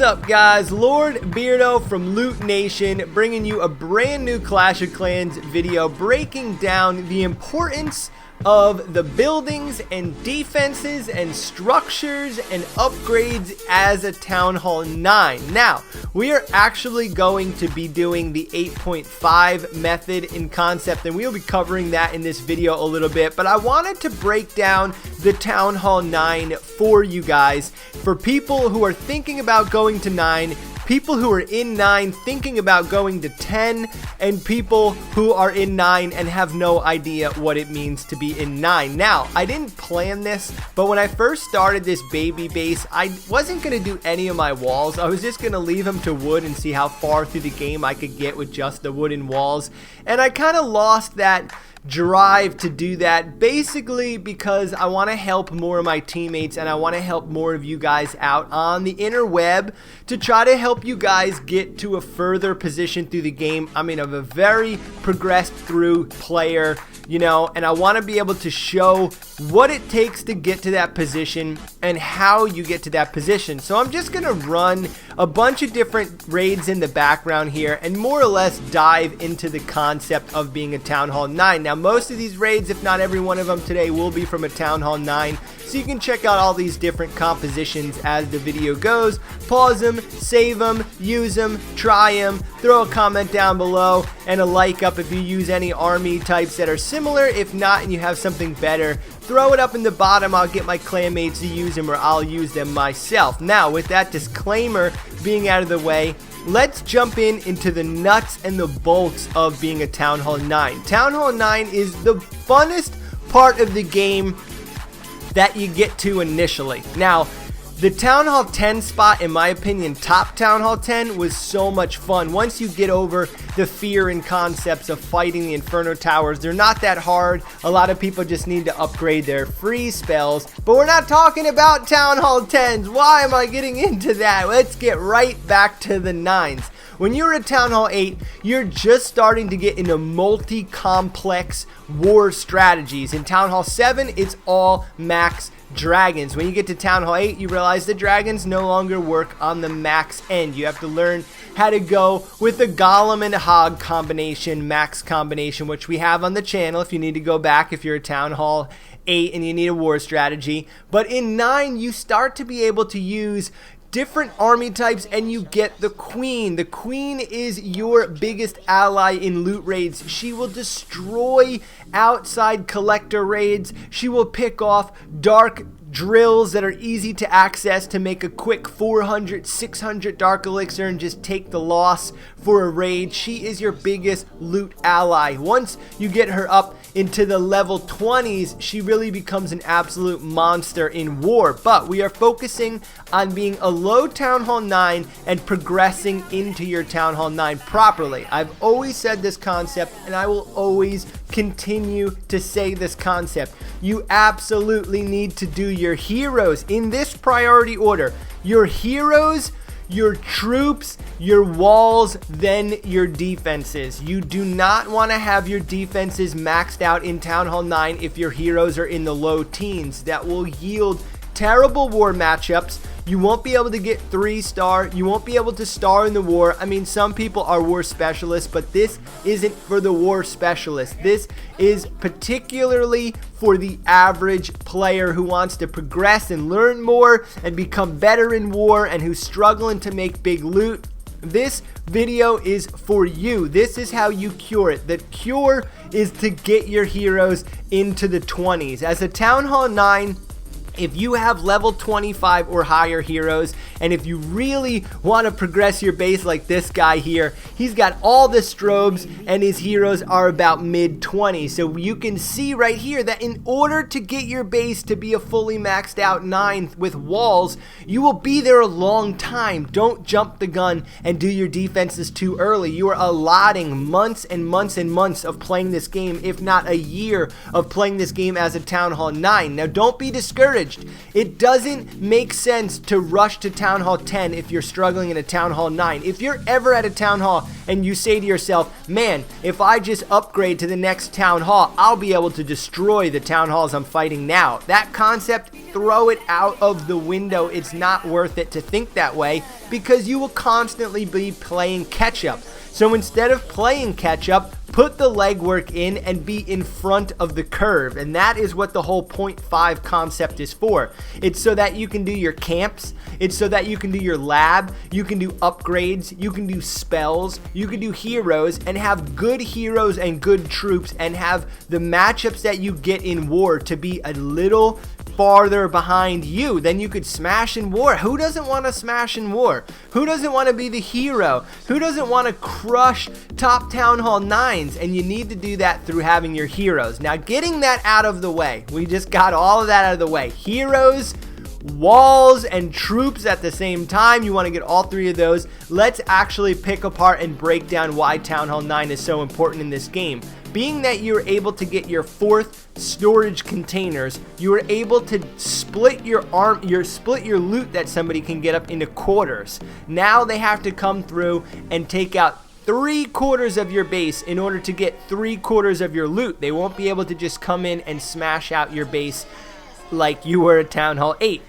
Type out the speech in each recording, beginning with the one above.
up, guys? Lord Beardo from Loot Nation bringing you a brand new Clash of Clans video breaking down the importance of the buildings and defenses and structures and upgrades as a Town Hall 9. Now, we are actually going to be doing the 8.5 method in concept, and we'll be covering that in this video a little bit, but I wanted to break down the Town Hall 9 for you guys, for people who are thinking about going to 9, people who are in 9 thinking about going to 10, and people who are in 9 and have no idea what it means to be in 9. Now, I didn't plan this, but when I first started this baby base, I wasn't going to do any of my walls. I was just going to leave them to wood and see how far through the game I could get with just the wooden walls. And I kind of lost that drive to do that, basically because I want to help more of my teammates and I want to help more of you guys out on the interweb to try to help you guys get to a further position through the game. I mean, I'm a very progressed through player, you know, and I want to be able to show what it takes to get to that position and how you get to that position. So I'm just going to run a bunch of different raids in the background here and more or less dive into the concept of being a Town Hall 9. Now, most of these raids, if not every one of them today, will be from a Town Hall 9. So you can check out all these different compositions as the video goes. Pause them, save them, use them, try them. Throw a comment down below and a like up if you use any army types that are similar. If not and you have something better, throw it up in the bottom. I'll get my clanmates to use them or I'll use them myself. Now, with that disclaimer being out of the way, let's jump into the nuts and the bolts of being a Town Hall 9. Town Hall 9 is the funnest part of the game that you get to initially. Now, the Town Hall 10 spot, in my opinion, top Town Hall 10 was so much fun. Once you get over the fear and concepts of fighting the Inferno Towers, they're not that hard. A lot of people just need to upgrade their freeze spells. But we're not talking about Town Hall 10s. Why am I getting into that? Let's get right back to the 9s. When you're at Town Hall 8, you're just starting to get into multi-complex war strategies. In Town Hall 7, it's all max dragons. When you get to Town Hall 8, you realize the dragons no longer work on the max end. You have to learn how to go with the Golem and Hog combination, max combination, which we have on the channel if you need to go back if you're at Town Hall 8 and you need a war strategy. But in 9, you start to be able to use different army types and you get the Queen. The Queen is your biggest ally in loot raids. She will destroy outside collector raids. She will pick off dark drills that are easy to access to make a quick 400, 600 dark elixir and just take the loss for a raid. She is your biggest loot ally. Once you get her up into the level 20s, she really becomes an absolute monster in war. But we are focusing on being a low Town Hall 9 and progressing into your Town Hall 9 properly. I've always said this concept and I will always continue to say this concept. You absolutely need to do your heroes in this priority order. Your heroes, your troops, your walls, then your defenses. You do not want to have your defenses maxed out in Town Hall 9 if your heroes are in the low teens. That will yield terrible war matchups. You won't be able to get 3-star. You won't be able to star in the war. I mean, some people are war specialists, but this isn't for the war specialist. This is particularly for the average player who wants to progress and learn more and become better in war and who's struggling to make big loot. This video is for you. This is how you cure it. The cure is to get your heroes into the 20s. As a Town Hall 9, if you have level 25 or higher heroes, and if you really want to progress your base like this guy here, he's got all the strobes and his heroes are about mid 20s. So you can see right here that in order to get your base to be a fully maxed out 9 with walls, you will be there a long time. Don't jump the gun and do your defenses too early. You are allotting months and months and months of playing this game, if not a year of playing this game as a Town Hall 9. Now don't be discouraged. It doesn't make sense to rush to Town Town Hall 10 if you're struggling in a Town Hall 9. If you're ever at a Town Hall and you say to yourself, man, if I just upgrade to the next Town Hall, I'll be able to destroy the Town Halls I'm fighting now. That concept, throw it out of the window. It's not worth it to think that way because you will constantly be playing catch up. So instead of playing catch up, put the legwork in and be in front of the curve. And that is what the whole 0.5 concept is for. It's so that you can do your camps. It's so that you can do your lab. You can do upgrades. You can do spells. You can do heroes and have good heroes and good troops and have the matchups that you get in war to be a little farther behind you. Then you could smash in war. Who doesn't want to smash in war? Who doesn't want to be the hero? Who doesn't want to crush top Town Hall 9s? And you need to do that through having your heroes. Now, getting that out of the way, we just got all of that out of the way. Heroes, walls, and troops at the same time. You want to get all three of those. Let's actually pick apart and break down why Town Hall 9 is so important in this game. Being that you're able to get your 4th storage containers, you are able to split your loot that somebody can get up into quarters. Now they have to come through and take out 3/4 of your base in order to get 3/4 of your loot. They won't be able to just come in and smash out your base like you were at Town Hall 8.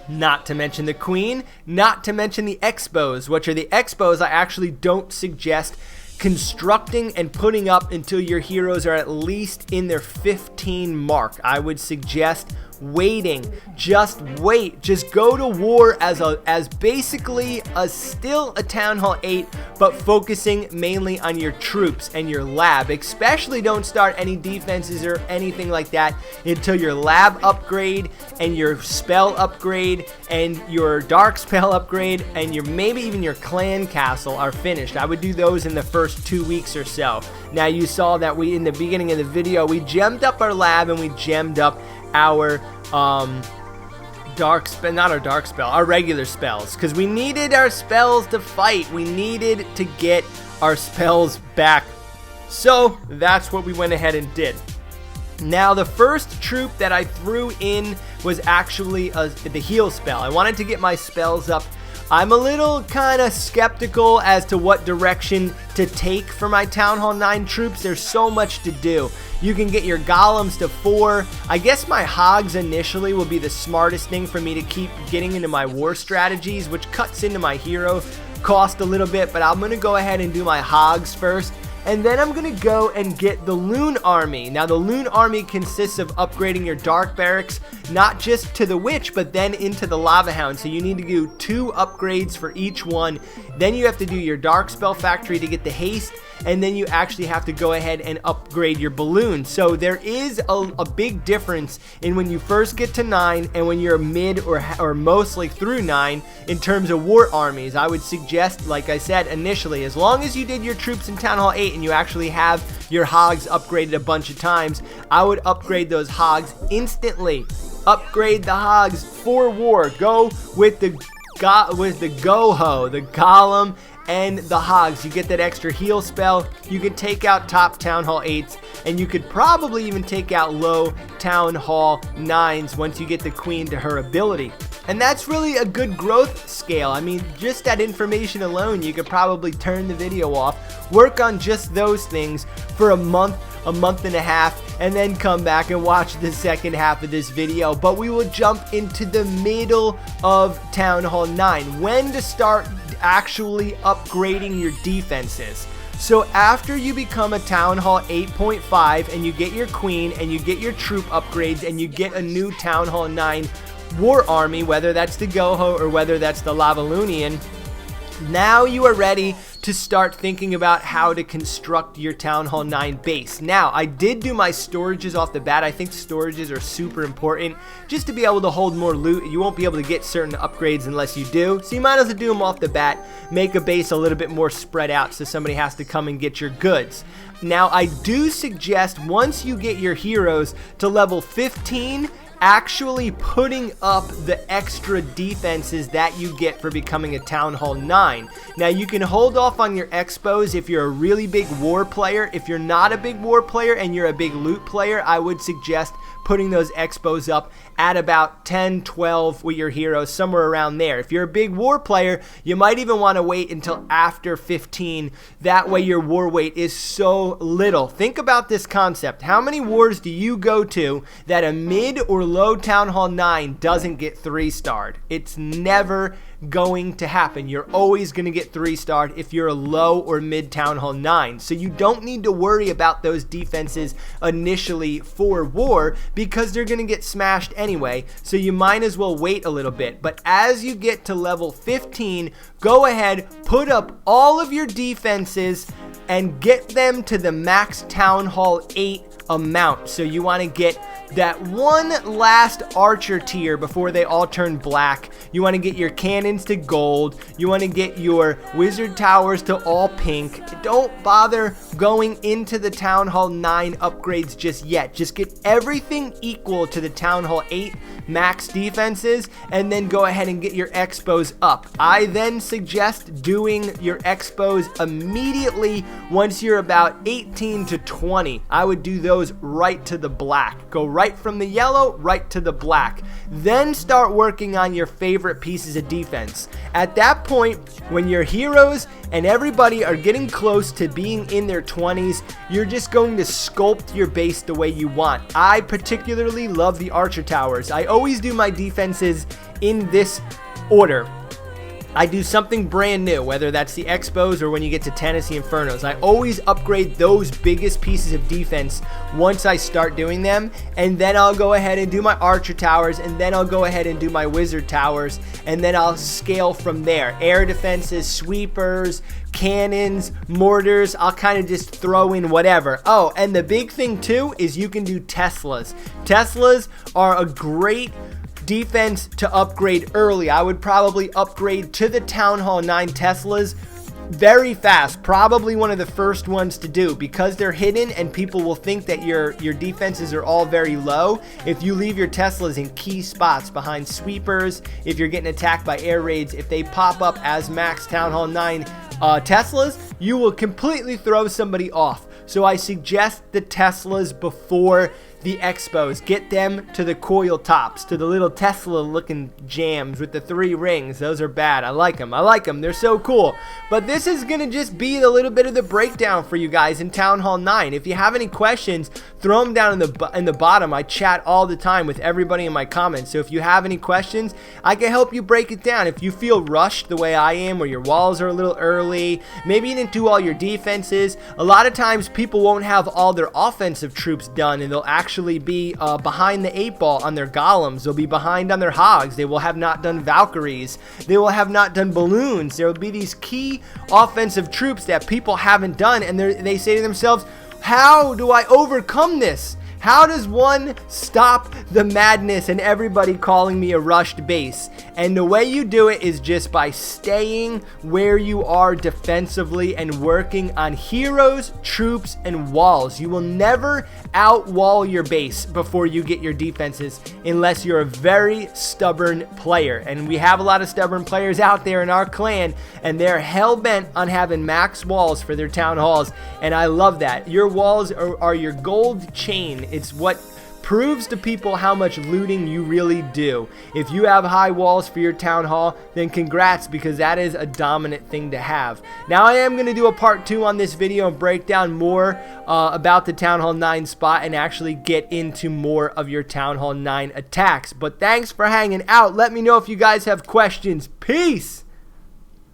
Not to mention the Queen, not to mention the Expos, which are the Expos I actually don't suggest constructing and putting up until your heroes are at least in their 15 mark. I would suggest waiting. Just wait. Just go to war as basically still a Town Hall 8, but focusing mainly on your troops and your lab. Especially don't start any defenses or anything like that until your lab upgrade and your spell upgrade and your dark spell upgrade and maybe even your clan castle are finished. I would do those in the first 2 weeks or so. Now you saw that in the beginning of the video, we gemmed up our lab and we gemmed up our our regular spells, because we needed our spells to fight. We needed to get our spells back. So that's what we went ahead and did. Now the first troop that I threw in was actually the heal spell. I wanted to get my spells up. I'm a little kind of skeptical as to what direction to take for my Town Hall 9 troops. There's so much to do. You can get your golems to 4. I guess my hogs initially will be the smartest thing for me to keep getting into my war strategies, which cuts into my hero cost a little bit, but I'm going to go ahead and do my hogs first. And then I'm going to go and get the Loon Army. Now, the Loon Army consists of upgrading your Dark Barracks, not just to the Witch, but then into the Lava Hound. So you need to do 2 upgrades for each one. Then you have to do your Dark Spell Factory to get the Haste. And then you actually have to go ahead and upgrade your balloon. So there is a big difference in when you first get to 9 and when you're mid or mostly through 9 in terms of war armies. I would suggest, like I said initially, as long as you did your troops in Town Hall 8 and you actually have your hogs upgraded a bunch of times, I would upgrade those hogs instantly. Upgrade the hogs for war. Go with the Goho, the Golem, and the hogs. You get that extra heal spell. You can take out top Town Hall 8s, and you could probably even take out low Town Hall 9s once you get the Queen to her ability. And that's really a good growth scale. I mean, just that information alone, you could probably turn the video off, work on just those things for a month and a half, and then come back and watch the second half of this video. But we will jump into the middle of Town Hall 9, when to start actually upgrading your defenses. So after you become a Town Hall 8.5 and you get your Queen and you get your troop upgrades and you get a new Town Hall 9 war army, whether that's the Goho or whether that's the Lavalunian, now you are ready to start thinking about how to construct your Town Hall 9 base. Now, I did do my storages off the bat. I think storages are super important just to be able to hold more loot. You won't be able to get certain upgrades unless you do, so you might as well do them off the bat. Make a base a little bit more spread out so somebody has to come and get your goods. Now, I do suggest once you get your heroes to level 15, actually putting up the extra defenses that you get for becoming a Town Hall 9. Now, you can hold off on your expos if you're a really big war player. If you're not a big war player and you're a big loot player, I would suggest putting those expos up at about 10, 12 with your heroes, somewhere around there. If you're a big war player, you might even want to wait until after 15. That way your war weight is so little. Think about this concept. How many wars do you go to that a mid or low Town Hall 9 doesn't get 3-starred? It's never going to happen. You're always going to get 3-starred if you're a low or mid Town Hall 9. So you don't need to worry about those defenses initially for war because they're going to get smashed anyway. So you might as well wait a little bit. But as you get to level 15, go ahead, put up all of your defenses and get them to the max Town Hall 8 amount. So you want to get that one last archer tier before they all turn black. You want to get your cannons to gold. You want to get your wizard towers to all pink. Don't bother going into the Town Hall 9 upgrades just yet. Just get everything equal to the Town Hall 8 max defenses and then go ahead and get your expos up. I then suggest doing your expos immediately once you're about 18 to 20. I would do those right to the black. Go right from the yellow right to the black. Then start working on your favorite pieces of defense. At that point, when your heroes and everybody are getting close to being in their 20s, you're just going to sculpt your base the way you want. I particularly love the archer towers. I always do my defenses in this order. I do something brand new, whether that's the expos or when you get to Tennessee Infernos. I always upgrade those biggest pieces of defense once I start doing them, and then I'll go ahead and do my archer towers, and then I'll go ahead and do my wizard towers, and then I'll scale from there. Air defenses, sweepers, cannons, mortars, I'll kind of just throw in whatever. Oh, and the big thing too is you can do Teslas. Teslas are a great defense to upgrade early. I would probably upgrade to the Town Hall 9 Teslas very fast. Probably one of the first ones to do because they're hidden and people will think that your defenses are all very low. If you leave your Teslas in key spots behind sweepers, if you're getting attacked by air raids, if they pop up as max Town Hall 9 Teslas, you will completely throw somebody off. So I suggest the Teslas before the expos. Get them to the coil tops, to the little Tesla looking jams with the 3 rings. Those are bad. I like them. They're so cool. But this is going to just be a little bit of the breakdown for you guys in Town Hall 9. If you have any questions, throw them down in the bottom. I chat all the time with everybody in my comments. So if you have any questions, I can help you break it down. If you feel rushed the way I am, or your walls are a little early, maybe you didn't do all your defenses. A lot of times people won't have all their offensive troops done, and they'll actually be behind the 8 ball on their golems. They'll be behind on their hogs. They will have not done valkyries. They will have not done balloons. There will be these key offensive troops that people haven't done, and they say to themselves, how do I overcome this? How does one stop the madness and everybody calling me a rushed base? And the way you do it is just by staying where you are defensively and working on heroes, troops, and walls. You will never outwall your base before you get your defenses unless you're a very stubborn player. And we have a lot of stubborn players out there in our clan, and they're hell-bent on having max walls for their town halls. And I love that. Your walls are your gold chain. It's what proves to people how much looting you really do. If you have high walls for your town hall, then congrats, because that is a dominant thing to have. Now I am going to do a part 2 on this video and break down more about the Town Hall 9 spot and actually get into more of your Town Hall 9 attacks. But thanks for hanging out. Let me know if you guys have questions. Peace!